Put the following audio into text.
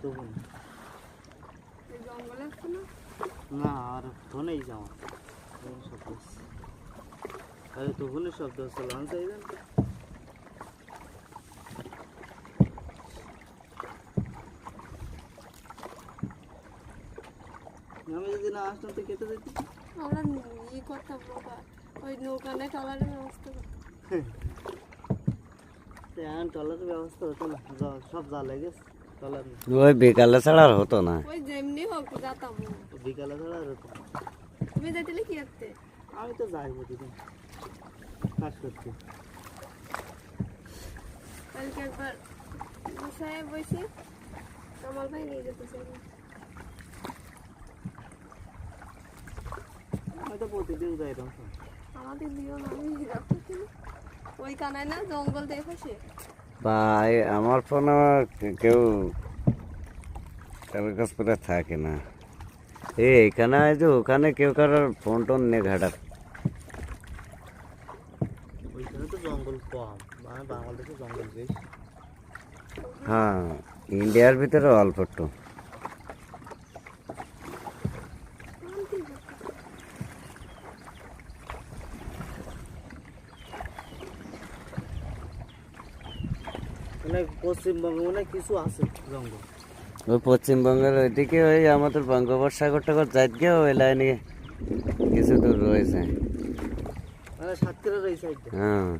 তখন এই জঙ্গলে আছে না? না আর ফোনেই যাওয়া শব্দ হচ্ছে। আরে তখনই শব্দ হচ্ছে লঞ্চ আইবেন আমি যদি না আসতাম তো কেটে যেত। আমরা ই করতাম নৌকা, ওই নৌকা নেই ট্রলারের ব্যবস্থা করতাম। এখন ট্রলারের ব্যবস্থা হতো না, সব জালে গেছে ট্রলার নেই। ওই বিকালে ছাড়া আর হতো না। ওই যেমনি হোক যেতাম। বিকালে ছাড়া আর হতো না। তুমি যেতেলে কি করতে? আমি তো যাই প্রতিদিন কাজ করতে। কালকে একবার বসায় বসে কামাল ভাই নিয়ে যেতে চাই। আমি তো প্রতিদিন যাই এরকম। আমাদের দিও না, আমি যাচ্ছি ওই কানায় না জঙ্গল দেখে। ভাই আমার ফোনে কেউ কারোর কাছ করে থাকে না। এইখানে যে ওখানে কেউ কারোর ফোন টোন নিয়ে ঘাটার। ওইখানে তো জঙ্গল কম, মানে বাংলাদেশে জঙ্গল বেশি। হ্যাঁ, ইন্ডিয়ার ভিতরে অল্প একটু। মানে পশ্চিমবঙ্গ মানে কিছু আছে জঙ্গল। ওই পশ্চিমবঙ্গের ওইদিকে ওই আমাদের বঙ্গোপসাগর টাগর যাইত গিয়ে ওই লাইনে কিছু দূর রয়েছে। মানে সাতক্ষীরার এই সাইডে। হ্যাঁ।